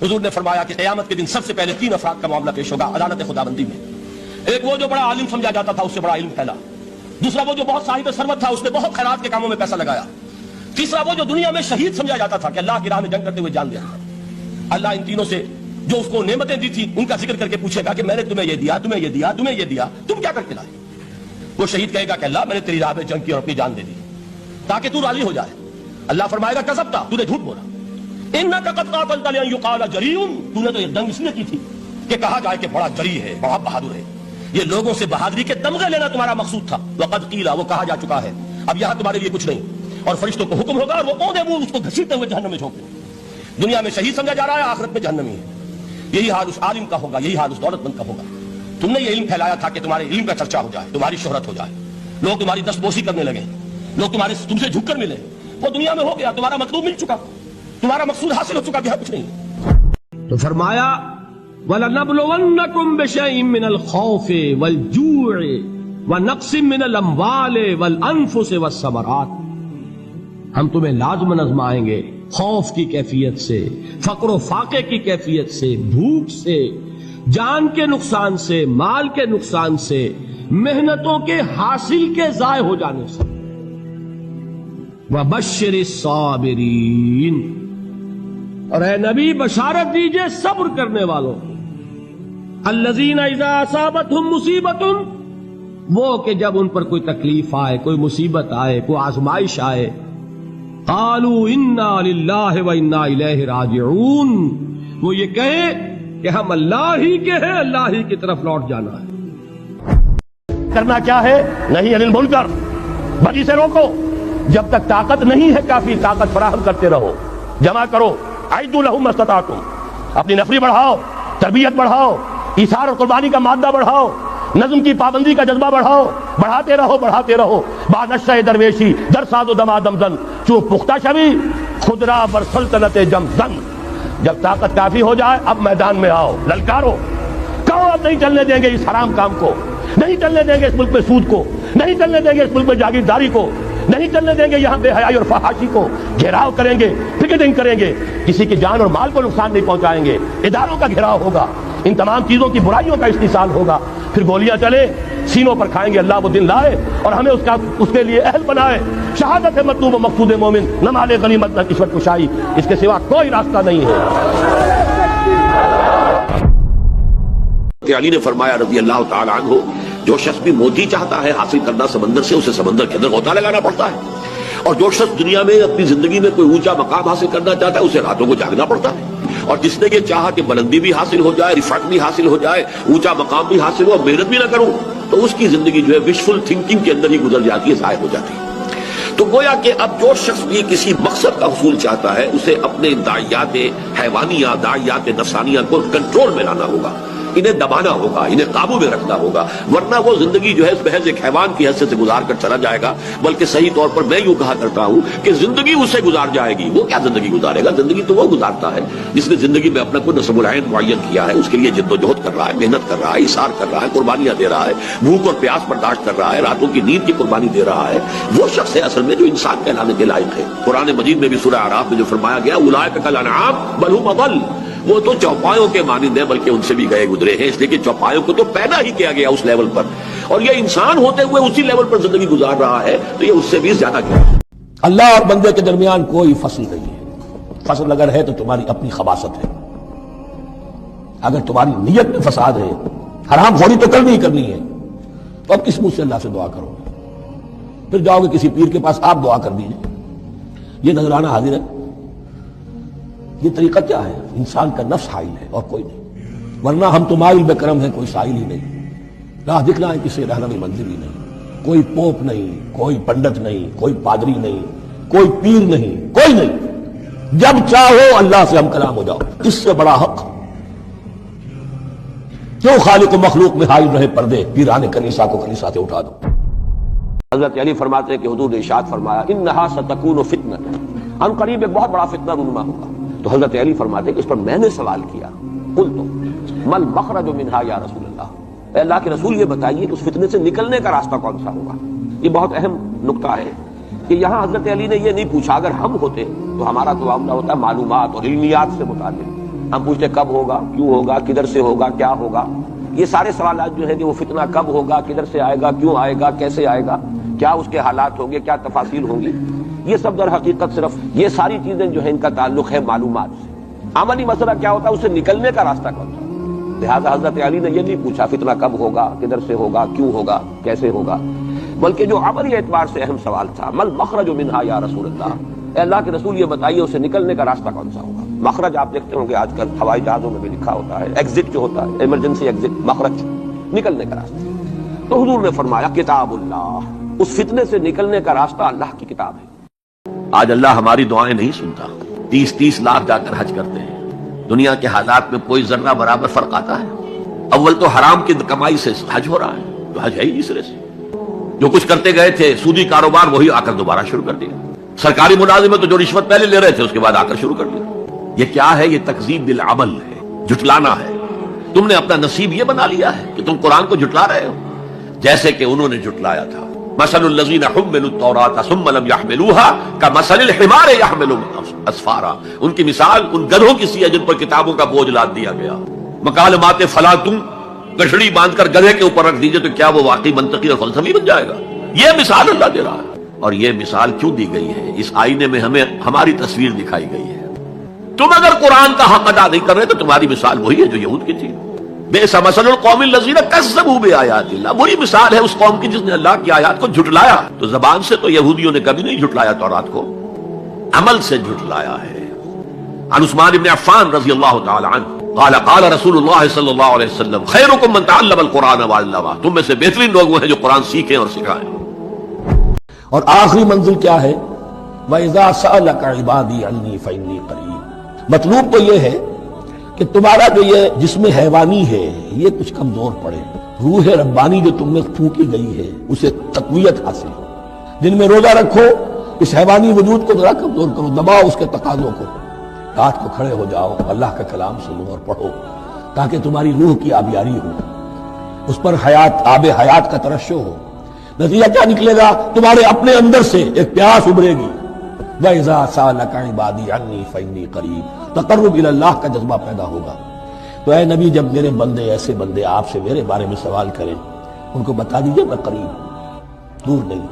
حضور نے فرمایا کہ قیامت کے دن سب سے پہلے 3 افراد کا معاملہ پیش ہوگا عدالت خداوندی میں. ایک وہ جو بڑا عالم سمجھا جاتا تھا، اس سے بڑا علم پھیلا. دوسرا وہ جو بہت صاحب ثروت تھا، اس نے بہت خیرات کے کاموں میں پیسہ لگایا. تیسرا وہ جو دنیا میں شہید سمجھا جاتا تھا کہ اللہ کی راہ میں جنگ کرتے ہوئے جان دیا. اللہ ان تینوں سے جو اس کو نعمتیں دی تھی ان کا ذکر کر کے پوچھے گا کہ میں نے تمہیں یہ دیا، تمہیں یہ دیا، تمہیں یہ دیا، تم کیا کر کے لائے؟ وہ شہید کہے گا کہ اللہ میں نے تیری راہ میں جنگ کی اور اپنی جان دے دی تاکہ تو راضی ہو جائے. اللہ فرمائے گا کذبتا، تو نے جھوٹ بولا. انک قد قاتلت لئن یقال جریء، تو نے تو یہ جنگ اس لیے کی تھی کہ کہا جائے کہ بڑا جری ہے، بڑا بہادر ہے. یہ لوگوں سے بہادری کے تمغے لینا تمہارا مقصود تھا. وقد قیل، وہ کہا جا چکا ہے، اب یہاں تمہارے لیے کچھ نہیں. اور فرشتوں کو حکم ہوگا اور وہ اوندے منہ اس کو گھسیٹتے ہوئے جہنم میں جھونک دیں. دنیا میں شہید سمجھا جا رہا ہے، آخرت میں جہنمی ہے. یہی حال اس عالم کا ہوگا، یہی حال اس دولت مند کا ہوگا. تم نے یہ علم پھیلایا تھا کہ تمہارے علم کا چرچا ہو جائے، تمہاری شہرت ہو جائے، لوگ تمہاری دستبوسی کرنے لگے، لوگ تم سے جھک کر ملے. وہ دنیا میں ہو گیا، تمہارا مطلوب مل چکا، تمہارا مقصود حاصل ہو چکا، کہ کچھ نہیں. تو فرمایا وَلَنَبْلُوَنَّكُمْ بِشَيْءٍ مِّنَ الْخَوْفِ وَالْجُوعِ وَنَقْصٍ مِّنَ الْأَمْوَالِ وَالْأَنفُسِ وَالثَّمَرَاتِ. ہم تمہیں لازماً آزمائیں گے خوف کی کیفیت سے، فقر و فاقے کی کیفیت سے، بھوک سے، جان کے نقصان سے، مال کے نقصان سے، محنتوں کے حاصل کے ضائع ہو جانے سے. وَبَشِّرِ الصَّابِرِينَ، اور اے نبی بشارت دیجئے صبر کرنے والوں کو. الَّذِينَ إِذَا أَصَابَتْهُمْ مُصِيبَةٌ، وہ کہ جب ان پر کوئی تکلیف آئے، کوئی مصیبت آئے، کوئی آزمائش آئے، قالوا انا للہ وانا الیہ راجعون، وہ یہ کہیں کہ ہم اللہ ہی کے ہیں، اللہ ہی کی طرف لوٹ جانا ہے. کرنا کیا ہے؟ نہیں عن المنکر، بدی سے روکو. جب تک طاقت نہیں ہے کافی، طاقت فراہم کرتے رہو، جمع کرو. اعدوا لهم ما استطعتم، اپنی نفری بڑھاؤ، تربیت بڑھاؤ، ایثار اور قربانی کا مادہ بڑھاؤ، نظم کی پابندی کا جذبہ بڑھاؤ. بڑھاتے رہو، بڑھاتے رہو. با نشہ درویشی در ساز و دما دمزن، چو پختہ شوی خدرا بر سلطنت جمزن. جب طاقت کافی ہو جائے اب میدان میں آؤ، للکارو، کہو اب نہیں چلنے دیں گے اس حرام کام کو، نہیں چلنے دیں گے اس ملک میں سود کو، نہیں چلنے دیں گے اس ملک میں جاگیرداری کو، نہیں چلنے دیں گے یہاں بے حیائی اور فحاشی کو. گھیراؤ کریں گے، پکیٹنگ کریں گے، کسی کی جان اور مال کو نقصان نہیں پہنچائیں گے. اداروں کا گھیراؤ ہوگا، ان تمام چیزوں کی برائیوں کا استحصال ہوگا. پھر گولیاں چلے، سینوں پر کھائیں گے. اللہ وہ دن لائے اور ہمیں اس کے لیے اہل بنائے. شہادت ہے مطلوب و مقصود مومن، نہ مال غنیمت نہ کشور کشائی، اس کے سوا کوئی راستہ نہیں ہے. علی نے فرمایا رضی اللہ تعالی عنہ، جو شخص بھی موتی چاہتا ہے حاصل کرنا سمندر سے، اسے سمندر کے اندر غوطہ لگانا پڑتا ہے. اور جو شخص دنیا میں اپنی زندگی میں کوئی اونچا مقام حاصل کرنا چاہتا ہے، اسے راتوں کو جاگنا پڑتا ہے. اور جس نے یہ چاہا کہ بلندی بھی حاصل ہو جائے، رفعت بھی حاصل ہو جائے، اونچا مقام بھی حاصل ہو اور محنت بھی نہ کروں، تو اس کی زندگی جو ہے وشفل تھنکنگ کے اندر ہی گزر جاتی ہے، ضائع ہو جاتی ہے. تو گویا کہ اب جو شخص بھی کسی مقصد کا حصول چاہتا ہے، اسے اپنے داعیات حیوانیہ، داعیات نفسانیہ کو کنٹرول میں لانا ہوگا، انہیں دبانا ہوگا، انہیں قابو میں رکھنا ہوگا. ورنہ وہ زندگی جو ہے محض ایک حیوان کی حیثیت سے گزار کر چلا جائے گا. بلکہ صحیح طور پر میں یوں کہا کرتا ہوں کہ زندگی اسے گزار جائے گی. وہ کیا زندگی گزارے گا؟ زندگی تو وہ گزارتا ہے جس نے زندگی میں اپنا کوئی نصب العین معین کیا ہے، اس کے لیے جد و جہد کر رہا ہے، محنت کر رہا ہے، ایثار کر رہا ہے، قربانیاں دے رہا ہے، بھوک اور پیاس برداشت کر رہا ہے، راتوں کی نیند کی قربانی دے رہا ہے. وہ شخص ہے اصل میں جو انسان کہلانے کے لائق ہے. قرآن مجید میں بھی سورہ اعراف میں جو فرمایا گیا، اولئک کالانعام بل هم اضل، وہ تو چوپایوں کے مانند ہیں بلکہ ان سے بھی گئے گزرے ہیں. اس لیے کہ چوپایوں کو تو پیدا ہی کیا گیا اس لیول پر، اور یہ انسان ہوتے ہوئے اسی لیول پر زندگی گزار رہا ہے، تو یہ اس سے بھی زیادہ کیا. اللہ اور بندے کے درمیان کوئی فصل نہیں ہے. فصل اگر ہے تو تمہاری اپنی خباثت ہے. اگر تمہاری نیت میں فساد ہے، حرام خوری تو کرنی ہی کرنی ہے، تو اب کس منہ سے اللہ سے دعا کرو گے؟ پھر جاؤ گے کسی پیر کے پاس، آپ دعا کر دیجیے. یہ نذرانہ حاضر ہے. یہ طریقہ کیا ہے؟ انسان کا نفس حائل ہے اور کوئی نہیں. ورنہ ہم تو مائل بے کرم ہیں، کوئی سائل ہی نہیں. راہ دکھنا ہے کسی رہنمی منزل ہی نہیں. کوئی پوپ نہیں، کوئی پنڈت نہیں، کوئی پادری نہیں، کوئی پیر نہیں، کوئی نہیں. جب چاہو اللہ سے ہم کلام ہو جاؤ. اس سے بڑا حق کیوں خالق و مخلوق میں حائل رہے پردے؟ پیران کنیسہ کو کنیسہ سے اٹھا دو. حضرت علی فرماتے ہیں کہ حضور نے ارشاد فرمایا، انہا ستکون فتنہ، ان قریب ایک بہت بڑا فتنہ رونما ہوگا. تو حضرت علی فرماتے ہیں کہ اس پر میں نے سوال کیا، قلت مل مخرج منہا یا رسول اللہ، اے اللہ کے رسول یہ بتائیے کہ اس فتنے سے نکلنے کا راستہ کون سا ہوگا. یہ بہت اہم نقطہ ہے کہ یہاں حضرت علی نے یہ نہیں پوچھا. اگر ہم ہوتے تو ہمارا تو معاملہ ہوتا ہے معلومات اور علمیات سے متعلق، ہم پوچھتے کب ہوگا، کیوں ہوگا، کدھر سے ہوگا، کیا ہوگا. یہ سارے سوالات جو ہیں کہ وہ فتنہ کب ہوگا، کدھر سے آئے گا، کیوں آئے گا، کیسے آئے گا، کیا اس کے حالات ہوں گے، کیا تفاصیل ہوں گی، یہ سب در حقیقت صرف یہ ساری چیزیں جو ہیں ان کا تعلق ہے معلومات سے. عملی مسئلہ کیا ہوتا ہے، اس سے نکلنے کا راستہ کون سا. لہذا حضرت علی نے یہ نہیں پوچھا فتنہ کب ہوگا، کدھر سے ہوگا، کیوں ہوگا، کیسے ہوگا، بلکہ جو عملی اعتبار سے اہم سوال تھا، مل مخرج منہا یا رسول اللہ، اے اللہ کے رسول یہ بتائیے اسے نکلنے کا راستہ کون سا ہوگا. مخرج آپ دیکھتے ہوں گے آج کل ہوائی جہازوں میں بھی لکھا ہوتا ہے، ایگزٹ جو ہوتا ہے، ایمرجنسی ایگزٹ، مخرج، نکلنے کا راستہ. تو حضور نے فرمایا کتاب اللہ، اس فتنے سے نکلنے کا راستہ اللہ کی کتاب ہے. آج اللہ ہماری دعائیں نہیں سنتا. 30 لاکھ جا کر حج کرتے ہیں، دنیا کے حالات میں کوئی ذرہ برابر فرق آتا ہے. اول تو حرام کی کمائی سے حج ہو رہا ہے، تو حج ہے ہی نہیں سرے سے. جو کچھ کرتے گئے تھے سودی کاروبار وہی آ کر دوبارہ شروع کر دیا. سرکاری ملازمت تو جو رشوت پہلے لے رہے تھے اس کے بعد آ کر شروع کر دیا. یہ کیا ہے؟ یہ تکذیب بالعمل ہے، جھٹلانا ہے. تم نے اپنا نصیب یہ بنا لیا ہے کہ تم قرآن کو جھٹلا رہے ہو، جیسے کہ انہوں نے جھٹلایا تھا. مثل الذین حملوا التوراۃ ثم لم يحملوها كمثل الحمار يحمل اسفارا. ان کی مثال ان گدھوں کی سی ہے جن پر کتابوں کا بوجھ لاد دیا گیا. مکالمات فلا تم گٹھڑی باندھ کر گدھے کے اوپر رکھ دیجئے تو کیا وہ واقعی منطقی اور فلسفی بن جائے گا؟ یہ مثال اللہ دے رہا ہے. اور یہ مثال کیوں دی گئی ہے؟ اس آئینے میں ہمیں ہماری تصویر دکھائی گئی ہے. تم اگر قرآن کا حق ادا نہیں کر رہے تو تمہاری مثال وہی ہے جو یہود کی تھی. بئس مثل القوم الذین کذبوا بآیات اللہ. وہی مثال ہے اس قوم کی جس نے اللہ کی آیات کو جھٹلایا. تو زبان سے تو یہودیوں نے کبھی نہیں جھٹلایا تورات کو، عمل سے جھٹلایا ہے. عن عثمان بن عفان رضی اللہ تعالی عنہ قال قال رسول اللہ صلی اللہ علیہ وسلم خیرکم من تعلم القرآن وعلمہ. تم میں سے بہترین لوگ وہ ہیں جو قرآن سیکھیں اور سکھائیں. اور آخری منزل کیا ہے؟ وَإِذَا سَأَلَكَ عِبَادِي عَنِّي فَإِنِّي قَرِيبٌ. مطلوب تو یہ ہے کہ تمہارا جو یہ جسم حیوانی ہے یہ کچھ کمزور پڑے، روح ربانی جو تم میں پھونکی گئی ہے اسے تقویت حاصل ہو. دن میں روزہ رکھو، اس حیوانی وجود کو ذرا کمزور کرو، دباؤ اس کے تقاضوں کو. رات کو کھڑے ہو جاؤ، اللہ کا کلام سنو اور پڑھو تاکہ تمہاری روح کی آبیاری ہو، اس پر حیات، آب حیات کا ترشح ہو. نتیجہ کیا نکلے گا؟ تمہارے اپنے اندر سے ایک پیاس ابھرے گی. وَإِذَا سَأَلَكَ عِبَادِي عَنِّي فَإِنِّي قَرِيبٌ. تقرب الی اللہ کا جذبہ پیدا ہوگا. تو اے نبی جب میرے بندے، ایسے بندے آپ سے میرے بارے میں سوال کریں ان کو بتا دیجئے میں قریب ہوں، دور نہیں.